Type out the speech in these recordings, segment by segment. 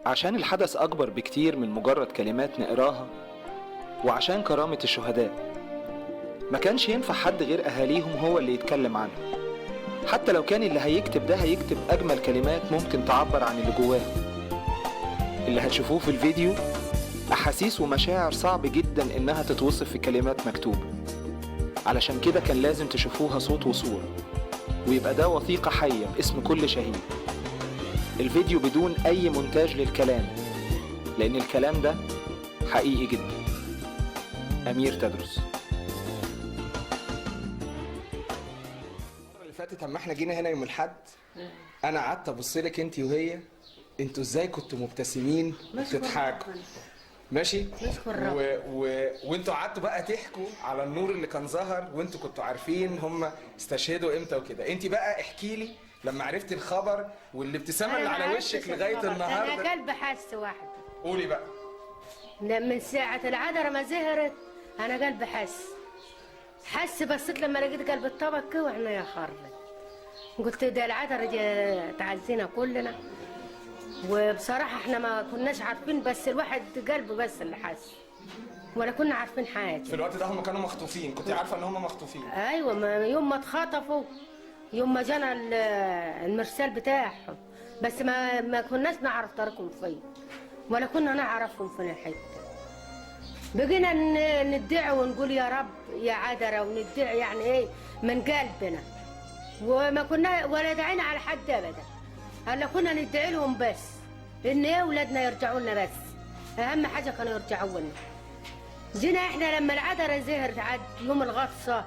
عشان الحدث أكبر بكتير من مجرد كلمات نقراها، وعشان كرامة الشهداء ما كانش ينفع حد غير أهاليهم هو اللي يتكلم عنها، حتى لو كان اللي هيكتب ده هيكتب أجمل كلمات ممكن تعبر عن اللي جواهم. اللي هتشوفوه في الفيديو أحاسيس ومشاعر صعب جدا إنها تتوصف في كلمات مكتوبة، علشان كده كان لازم تشوفوها صوت وصورة، ويبقى ده وثيقة حية باسم كل شهيد. الفيديو بدون أي مونتاج للكلام، لأن الكلام ده حقيقي جدا. أمير تدرس. المرة اللي فاتت اما احنا جينا هنا يوم الحد، أنا قعدت أبص لك أنت وهي، أنتوا إزاي كنتوا مبتسمين وبتضحكوا؟ ماشي؟ وانتوا قعدتوا بقى تحكوا على النور اللي كان ظهر، وانتوا كنتوا عارفين هم استشهدوا امتى وكده. انت بقى احكي لي لما عرفتي الخبر والابتسامه اللي على وشك لغايه النهارده. انا قلبي حس واحد. قولي بقى. من ساعه العذره ما زهرت انا قلبي حس بصيت لما لقيت قلب الطبق كده واحنا يا خربت. قلت ده العذره تعزينا كلنا، وبصراحه احنا ما كناش عارفين، بس الواحد قلبه بس اللي حس، ولا كنا عارفين حاجه. في الوقت ده هم كانوا مخطوفين، كنت عارفه ان هم مخطوفين؟ ايوه، يوم ما اتخطفوا، يوم ما جانا المرسال بتاعهم، بس ما كناش نعرف طريقهم فين، ولا كنا نعرفهم فين الحته. بقينا ندعي ونقول يا رب يا عذرة، وندعي يعني ايه من قلبنا، وما كنا ولا دعينا على حد ابدا، هلا كنا ندعي لهم بس ان ايه اولادنا يرجعوا لنا، بس اهم حاجه كانوا يرجعوا لنا. جينا احنا لما العذرة زهرت عاد يوم الغطسه،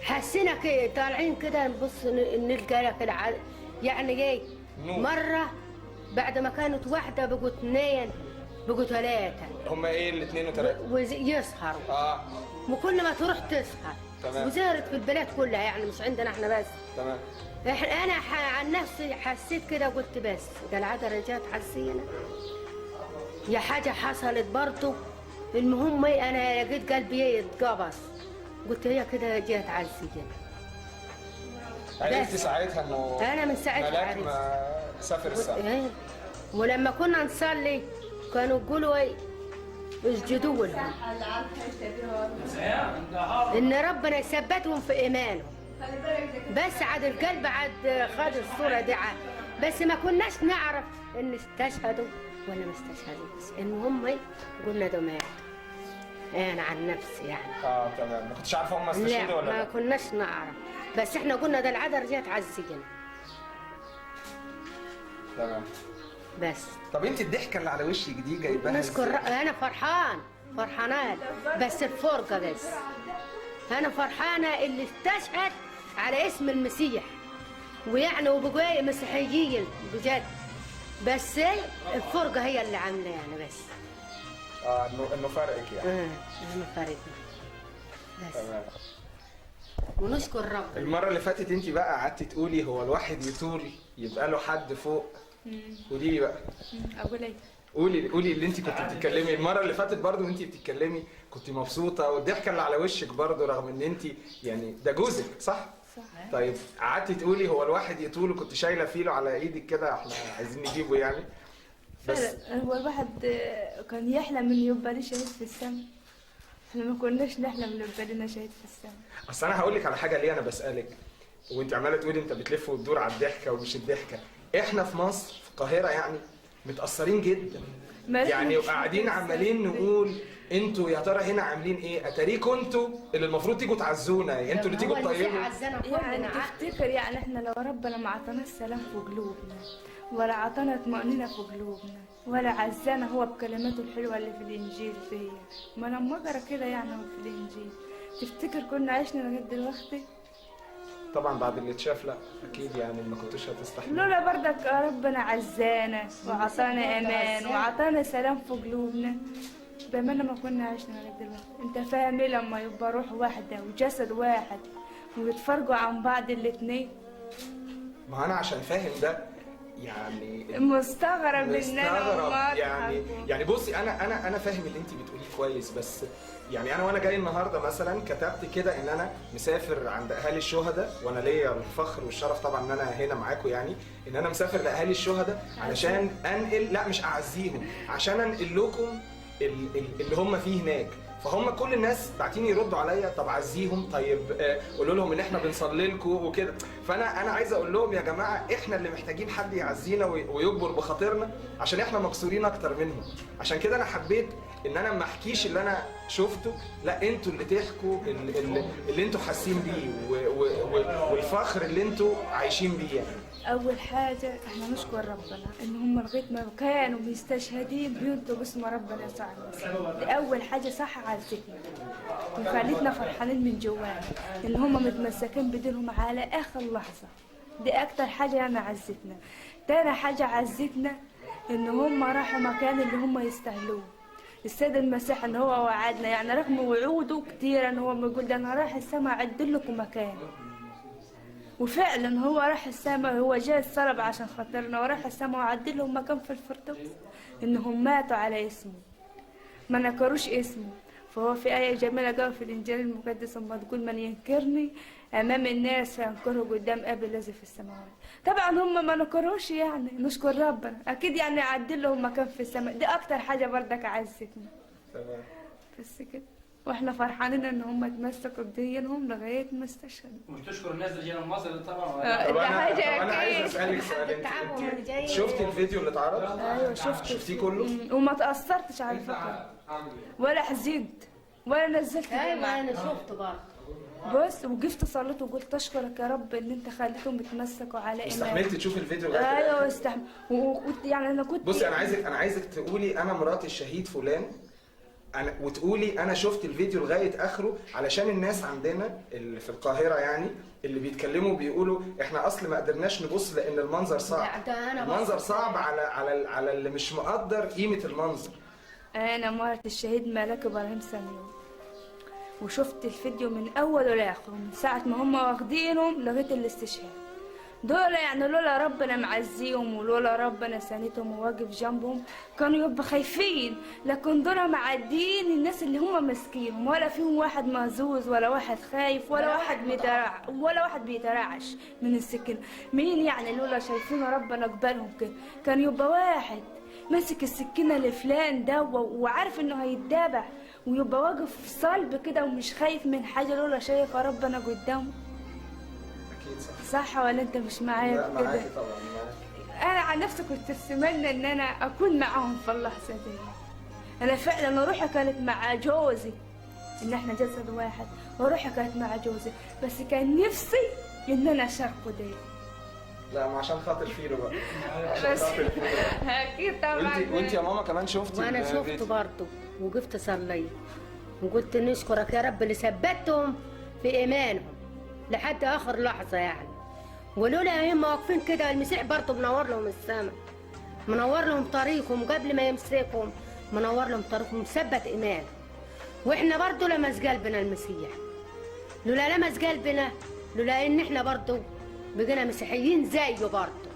حسينا كده طالعين كده نبص نلقى كده يعني ايه مره بعد ما كانت واحده بقوا اثنين بقوا ثلاثه. هم ايه الاثنين وثلاثه؟ ويسهروا. وكل ما تروح تسهر. تمام. وزهرت في البلاد كلها، يعني مش عندنا احنا بس. تمام. انا عن نفسي حسيت كده وقلت بس ده العذرة جات حسينا يا حاجه حصلت برضه. المهم انا لقيت قلبي يتقبض، قلت هي كده جات عزينا. عرفت ساعتها انه انا من ساعتها ملاك ما سافر السما. ولما كنا نصلي كانوا يقولوا ايه اسجدوا لهم ان ربنا يثبتهم في ايمانهم. بس عاد القلب عاد خد الصوره دي عاد، بس ما كناش نعرف ان استشهدوا ولا ما استشهدوش. المهم قلنا ده ماتوا. انا عن نفسي يعني تمام. ما كنتش عارفه هم استشهدوا ولا لا؟ ما كناش نعرف، بس احنا قلنا ده العذرة جات عزينا. تمام. بس طب انت الضحكه اللي على وشك دي جايباها نشكر انا فرحانه، بس الفرقه بس. انا فرحانه اللي استشهد على اسم المسيح، ويعني وبقوا مسيحيين بجد، بس الفرقه هي اللي عامله يعني بس. انه فرقك يعني. انه فرقنا بس. تمام. ونشكر ربنا. المره اللي فاتت انت بقى قعدتي تقولي هو الواحد يطول يبقى له حد فوق. قولي لي بقى. اقول ايه؟ قولي اللي انت كنت بتتكلمي المره اللي فاتت برضو، وانت بتتكلمي كنت مبسوطه، والضحكه اللي على وشك برضو رغم ان انت يعني ده جوزك، صح؟ صح. طيب قعدتي تقولي هو الواحد يطول، وكنت شايله فيلو على ايدك كده، احنا عايزين نجيبه يعني. بس هو الواحد كان يحلم ان يبقى ليه شهيد في السماء، احنا ما كناش نحلم ان يبقى لنا شهيد في السماء. اصل انا هقول لك على حاجه، ليه انا بسالك وانت عماله تقولي انت بتلف وتدور على الضحكه ومش الضحكه. احنا في مصر في القاهره يعني متاثرين جدا، يعني وقاعدين عمالين نقول انتوا يا ترى هنا عاملين ايه؟ اتاريكوا انتوا اللي المفروض تيجوا تعزونا، يعني انتوا اللي تيجوا تطيبوا. يعني تفتكر يعني احنا لو ربنا ما عطاناش سلام في قلوبنا، ولا عطانا طمأنينة في قلوبنا، ولا عزانا هو بكلماته الحلوة اللي في الإنجيل فيا، ما أنا مقرأ كده يعني في الإنجيل، تفتكر كنا عشنا لغاية دلوقتي؟ طبعا بعد اللي اتشاف لا اكيد يعني ما كنتوش هتستحملوا. لولا بردك ربنا عزانا وعطانا امان وعطانا سلام في قلوبنا، بامانه ما كنا عشنا لغايه دلوقتي. انت فاهم ايه لما يبقى روح واحده وجسد واحد ويتفرقوا عن بعض الاتنين؟ ما انا عشان فاهم ده يعني مستغرب ان انا مستغرب يعني بصي انا فاهم اللي انت بتقوليه كويس، بس يعني انا وانا جاي النهارده مثلا كتبت كده ان انا مسافر عند اهالي الشهداء، وانا ليا الفخر والشرف طبعا ان انا هنا معاكم، يعني ان انا مسافر لاهالي الشهداء علشان انقل، لا مش اعزيهم، عشان انقل لكم اللي هم فيه هناك. فهم كل الناس بعتين يردوا عليا، طب عزيهم، طيب قولوا لهم ان احنا بنصلي لكم وكده. فانا عايز اقول لهم يا جماعه احنا اللي محتاجين حد يعزينا ويجبر بخاطرنا، عشان احنا مكسورين اكتر منهم. عشان كده انا حبيت ان انا ما احكيش اللي انا شفته، لا انتوا اللي تحكوا اللي انتوا حاسين بيه والفخر اللي انتوا عايشين بيه يعني. اول حاجه احنا نشكر ربنا ان هم لغايه ما كانوا مستشهدين بينطوا باسم ربنا يسوع المسيح. دي اول حاجه صح عزتنا وخلتنا فرحانين من جوانا ان هم متمسكين بدينهم على اخر لحظه. دي اكتر حاجه يعني عزتنا. تاني حاجه عزتنا ان هم راحوا مكان اللي هم يستاهلوه. السيد المسيح ان هو وعدنا، يعني رغم وعوده كتير ان هو بيقول انا رايح السماء اعد لكم مكان، وفعلا هو راح السماء، هو جاء الصلب عشان خاطرنا وراح السماء وعد لهم مكان في الفردوس. انهم ماتوا على اسمه ما نكروش اسمه. فهو في آية جميلة جوا في الإنجيل المقدس لما تقول من ينكرني أمام الناس فينكره قدام أبي الذي في السماوات. طبعا هم ما نكروش، يعني نشكر ربنا أكيد، يعني عدل لهم مكان في السماء. دي أكتر حاجة بردك عزتنا. تمام. بس كده، واحنا فرحانين ان هم اتمسكوا بدينهم لغايه ما استشهدوا. مش تشكر الناس اللي جانا مصر طبعا. طب ده حاجه انا عايز اكيد. اسالك سؤال، انت شفتي الفيديو اللي اتعرض؟ ايوه شفته. شفتيه كله؟ وما تاثرتش على فكره ولا حزنت ولا نزلت ايوه انا شفته برضه. بص، وقفت صليت وقلت اشكرك يا رب ان انت خليتهم يتمسكوا على ايمان. استحملت تشوف الفيديو ده؟ ايوه استحمل. يعني انا كنت بصي انا عايزك تقولي انا مرات الشهيد فلان، وتقولي انا شفت الفيديو لغايه اخره، علشان الناس عندنا اللي في القاهره يعني اللي بيتكلموا بيقولوا احنا اصل ما قدرناش نبص لان المنظر صعب. المنظر صعب على اللي مش مقدر قيمه المنظر. انا مرة الشهيد ملاك ابراهيم ساميون، وشفت الفيديو من اوله لاخره، من ساعه ما هم واخدينهم لغايه الاستشهاد. دول يعني لولا ربنا معزيهم ولولا ربنا ساندهم وواقف جنبهم كانوا يبقوا خايفين، لكن دول معديين الناس اللي هم ماسكينهم، ولا فيهم واحد مهزوز ولا واحد خايف ولا واحد بيترعش من السكين. مين يعني لولا شايفين ربنا قبلهم كده كان يبقى واحد ماسك السكينه لفلان ده وعارف انه هيتذبح ويبقى واقف صلب كده ومش خايف من حاجه لولا شايف ربنا قدامه. اكيد صح ولا انت مش معايا؟ لا معاكي طبعا معاكي. انا عن نفسي كنت اتمنى ان انا اكون معاهم في اللحظه دي. انا فعلا روحي كانت مع جوزي، ان احنا جسد واحد، وروحي كانت مع جوزي، بس كان نفسي ان انا اشاركه دي. لا ما عشان خاطر فيلو بقى. بس اكيد طبعا. وانت يا ماما كمان شفتي؟ وانا شفته برضه وقفت صليت وقلت نشكرك يا رب اللي ثبتهم في ايمانهم لحد اخر لحظه يعني. ولولا هم واقفين كده المسيح برضه منور لهم السماء، منور لهم طريقهم قبل ما يمسكهم، منور لهم طريقهم، مثبت ايمان. واحنا برضه لمس قلبنا المسيح، لولا لمس قلبنا، لولا ان احنا برضه بقينا مسيحيين زيه برضه،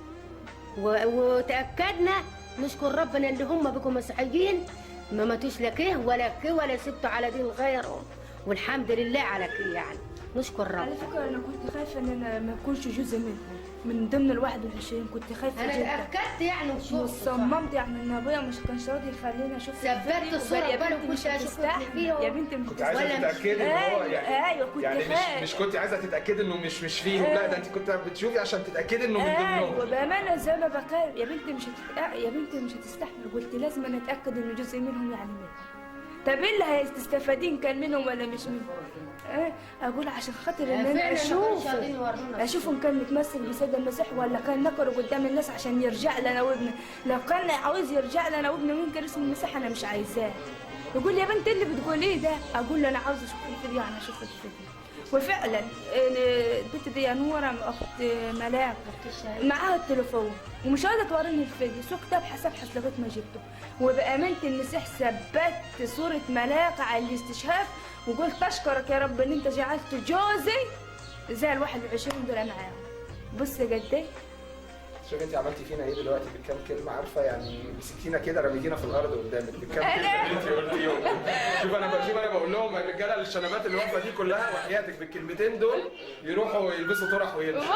وتاكدنا نشكر ربنا اللي هم بقوا مسيحيين ما ماتوش لا كيه ولا كيه ولا سبتوا على دين غيرهم، والحمد لله على كيه يعني. نشكر ربنا. على فكره انا كنت خايفه ان انا ما اكونش جزء منهم، من ضمن ال 21 كنت خايفه انا جدا. اتاكدت يعني وشفت وصممت يعني ان ابويا مش كانش راضي يخليني اشوف ثبت الصوره يا بالك بنتي مش كنت اشوف هتستحمل يا بنتي مش كنت عايزه تتاكدي ان هو يعني ايوه كنت يعني خايفه. مش كنت عايزه تتاكدي انه مش فيهم، لا ده انت كنت بتشوفي عشان تتاكدي انه من ايوه ضمنهم. بامانه زي ما بقى يا بنتي يا بنتي مش هتستحمل. قلت لازم انا اتاكد انه جزء منهم يعني منهم. طب ايه اللي هيستفادين كان منهم ولا مش منهم؟ اقول عشان خاطر ان انا اشوفه ان كان متمثل بسيد المسيح ولا كان نكره قدام الناس عشان يرجع لنا وابنه. لو كان عاوز يرجع لنا وابنه ممكن اسم المسيح انا مش عايزاه. يقول لي يا بنت اللي بتقوليه ده، اقول له انا عاوز اشوف الفيديو، يعني اشوف الفيديو. وفعلا البنت دي نوره اخت ملاك معاها التليفون ومش عايزه توريني الفيديو، سكت ابحث لغايه ما جبته. وبامانه المسيح ثبت صوره ملاك على الاستشهاد وقلت اشكرك يا رب ان انت جعلت جوزي زي ال 21 دول معاهم. بص قد ايه شوف انت عملتي فينا ايه دلوقتي بالكام كلمه، عارفه يعني مسكتينا كده رميتينا في الارض قدامك بالكام كلمه اللي انت قلتيهم. شوف انا بقول لهم الرجاله الشنبات اللي واقفه دي كلها وحياتك بالكلمتين دول يروحوا يلبسوا طرح ويمشوا.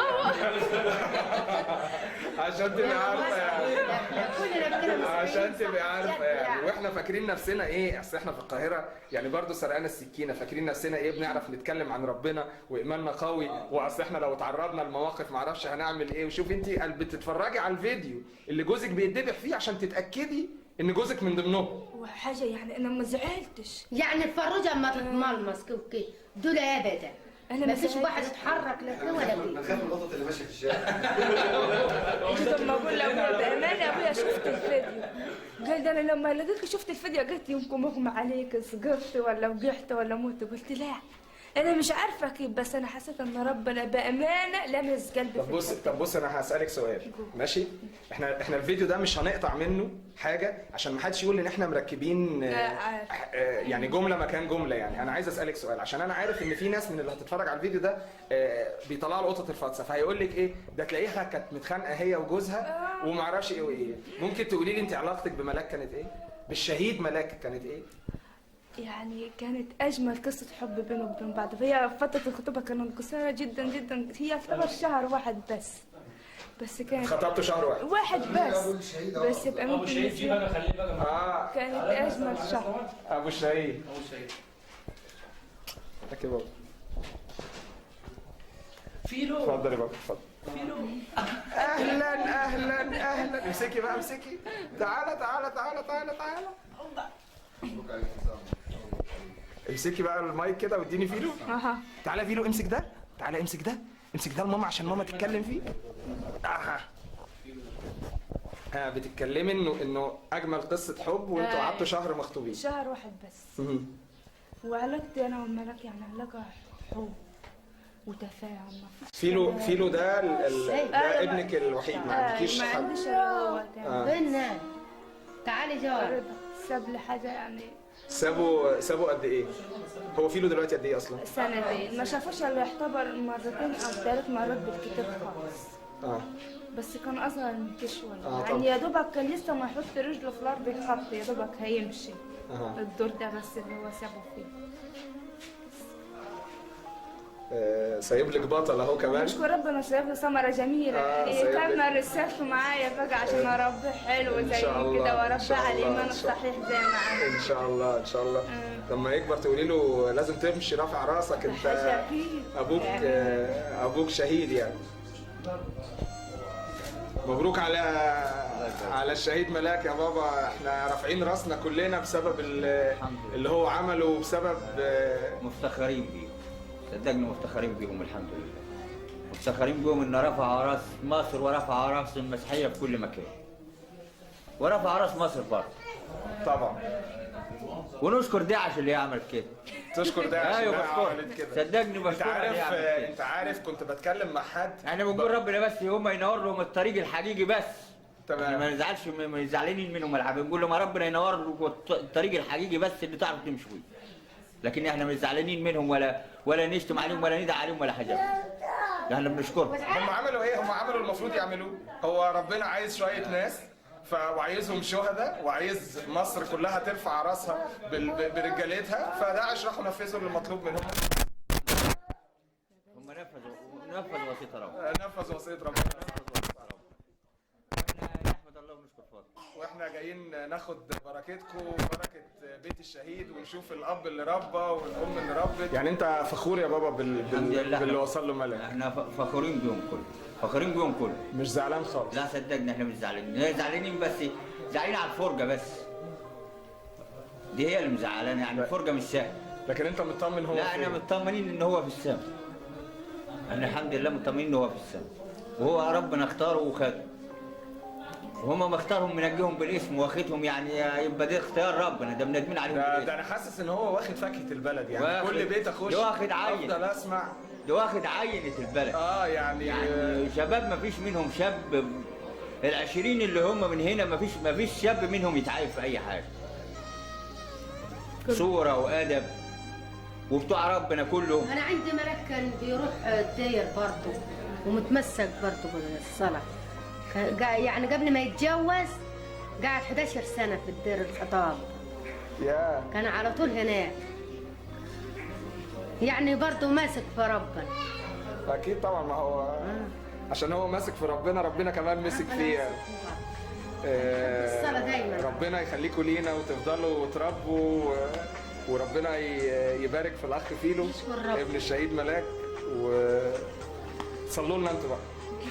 عشان تبقى عارفه يعني. عشان تبقى عارفه يعني. واحنا فاكرين نفسنا ايه؟ اصل احنا في القاهره يعني برضو سرقانا السكينه، فاكرين نفسنا ايه؟ بنعرف نتكلم عن ربنا وايماننا قوي، واصل احنا لو تعرضنا لمواقف معرفش هنعمل ايه. وشوف انت بتتفرجي على الفيديو اللي جوزك بيتذبح فيه عشان تتاكدي ان جوزك من ضمنهم. وحاجه يعني انا ما زعلتش. يعني الفروجه اما تتملمس كده دول ابدا أنا ما فيش مساعدة. واحد يتحرك لا كده ولا كده. نخاف من القطط اللي ماشيه في الشارع. قلت لما اقول لابويا بامانه ابويا شفت الفيديو، قال ده انا لما لقيتك شفت الفيديو قلت يمكن مغمى عليك سقطت ولا وقعت ولا موت. قلت لا انا مش عارفه كيف، بس انا حسيت ان ربنا بامانه لمس قلبي. طب بص انا هسالك سؤال ماشي. احنا الفيديو ده مش هنقطع منه حاجه عشان ما حدش يقول ان احنا مركبين يعني جمله مكان جمله. يعني انا عايز اسالك سؤال عشان انا عارف ان في ناس من اللي هتتفرج على الفيديو ده بيطلعوا القطط الفاطسه، فهيقول لك ايه ده تلاقيها كانت متخانقه هي وجوزها وما اعرفش ايه وايه. ممكن تقولي لي انت علاقتك بملاك كانت ايه؟ بالشهيد ملاك كانت ايه؟ يعني كانت اجمل قصه حب بينه وبين بعض، فهي فتره الخطوبه كانت قصيره جدا جدا، هي يعتبر شهر واحد بس كانت خطبته شهر واحد بس يبقى ابو ممكن الشهيد دي بقى خليه بقى كانت اجمل شهر. ابو الشهيد. ابو الشهيد اوكي بابا فيلو. اتفضل يا بابا اتفضل. فيلو. اهلا امسكي بقى امسكي. تعالى امسكي بقى المايك كده واديني فيلو. تعالى فيلو امسك ده. تعالى امسك ده لماما عشان ماما تتكلم فيه. بتتكلمي انه اجمل قصه حب وانتوا قعدتوا شهر مخطوبين. شهر واحد بس. وعلاقتي انا والملاك يعني علاقه حب وتفاهم. فيلو ده ابنك الوحيد ما عندكيش ما حد؟ عنديش الا هو. بينا تعالي جوه. ساب لي حاجه يعني. سابوا قد ايه؟ هو فيلو دلوقتي قد ايه اصلا؟ سنتين ما شافوش الا يعتبر مرتين او 3 مرات بالكتير خالص. بس كان اصغر من كده شويه يعني يا دوبك كان لسه ما يحط رجله في الارض الخط يا دوبك هيمشي. الدور ده بس اللي هو سابه فيه. سايب لك بطل اهو كمان. نشكر ربنا سايب له ثمره جميله. كان رسالته معايا بقى عشان اربيه حلو زي كده واربيه على الايمان الصحيح زي ما انا. ان شاء الله لما يكبر تقولي له لازم تمشي رافع راسك انت ابوك شهيد يعني. مبروك على الشهيد ملاك يا بابا. احنا رافعين راسنا كلنا بسبب اللي هو عمله وبسبب مفتخرين بيه. صدقني مفتخرين بيهم الحمد لله. مفتخرين بيهم انه رفع راس مصر ورفع راس المسيحيه في كل مكان. ورفع راس مصر برضه. طبعا. ونشكر داعش اللي عملت كده. تشكر داعش اللي عملت كده. صدقني بشكر. انت عارف كنت بتكلم مع حد. احنا بنقول ربنا بس هم ينور لهم الطريق الحقيقي بس. تمام. ما نزعلش ما زعلانين منهم ولا حاجه. بنقول لهم ربنا ينور لكم الطريق الحقيقي بس اللي تعرفوا تمشوا فيه. لكن احنا مش زعلانين منهم ولا نشتم عليهم ولا ندعي عليهم ولا حاجه. احنا بنشكرهم. هم عملوا ايه؟ هم عملوا المفروض يعملوه. هو ربنا عايز شويه ناس وعايزهم شهداء وعايز مصر كلها ترفع راسها برجالتها، فداعش راحوا نفذوا اللي مطلوب منهم. هم نفذوا وصيه ربنا. نفذوا وصيه ربنا. نحمد الله ونشكر فضله. واحنا جايين ناخد بركتكم وبركه بيت الشهيد ونشوف الاب اللي ربى والام اللي ربت. يعني انت فخور يا بابا باللي وصل له ملاك؟ احنا فخورين بيهم كله. فخورين بيهم كله. مش زعلان خالص؟ لا صدقني احنا مش زعلانين. زعلانين بس زعلانين على الفرجه بس. دي هي اللي مزعلانه يعني. الفرجه مش سهله. لكن انت مطمن هو لا احنا مطمنين ان هو في السماء. احنا الحمد لله مطمنين ان هو في السماء. وهو ربنا اختاره وخده. وهم ما اختارهم منجيهم بالاسم واخدهم يعني يبقى ده اختيار ربنا. ده بندمين عليهم ده انا حاسس ان هو واخد فاكهه البلد يعني. كل بيت اخش واخد عين. افضل اسمع. ده واخد عينه البلد. يعني شباب ما فيش منهم شاب. ال20 اللي هم من هنا ما فيش شاب منهم يتعايب في اي حاجه. صوره وادب وبتوع ربنا كلهم. انا عندي ملاك كان بيروح الدير برضه ومتمسك برضه بالصلاه. يعني قبل ما يتجوز قعد 11 سنة في الدير الخطاب، يا كان على طول هناك. يعني برضه ماسك في ربنا. اكيد طبعا، ما هو عشان هو ماسك في ربنا، ربنا كمان مسك فيه. الصلاة دايما. ربنا يخليكوا لينا وتفضلوا وتربوا وربنا يبارك في الاخ فيلو ابن الشهيد ملاك. وصلوا لنا انتوا بقى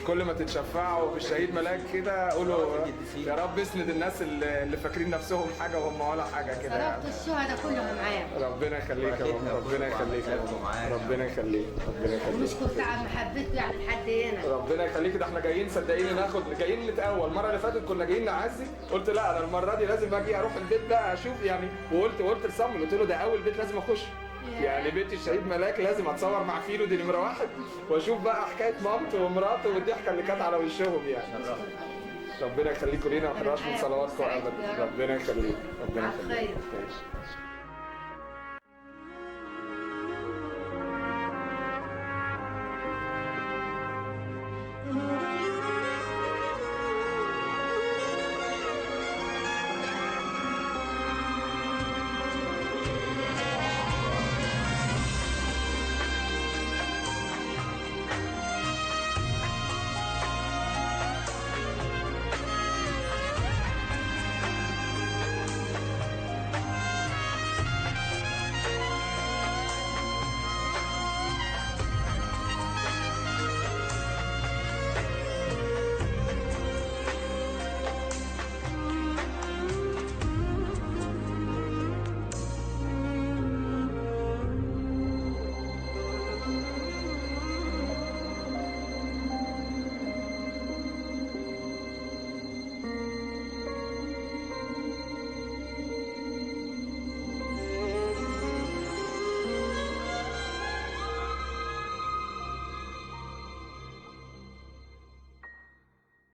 كل ما تتشفعوا بالشهيد ملاك كده، قولوا يا رب اسند الناس اللي فاكرين نفسهم حاجه وهم ولا حاجه كده يعني. صلوات الشهداء كلهم معايا. ربنا يخليك يا ماما، ربنا يخليك يا ماما، ربنا يخليك، ربنا يخليك. ونشكر تعب محبته يعني لحد هنا. ربنا يخليك. ده احنا جايين صدقيني جايين نتأول. المره اللي فاتت كنا جايين نعزي، قلت لا انا المره دي لازم اجي اروح البيت ده اشوف يعني، وقلت لصمم قلت له ده اول بيت لازم اخش، يعني بيت الشهيد ملاك لازم اتصور مع فيلو، دي نمره واحد، واشوف بقى حكايه مامته ومراته والضحكه اللي كانت على وشهم يعني. ربنا يخليكم لينا، ما تحرمش من صلواتكم ابدا. ربنا يخليك، ربنا يخليك.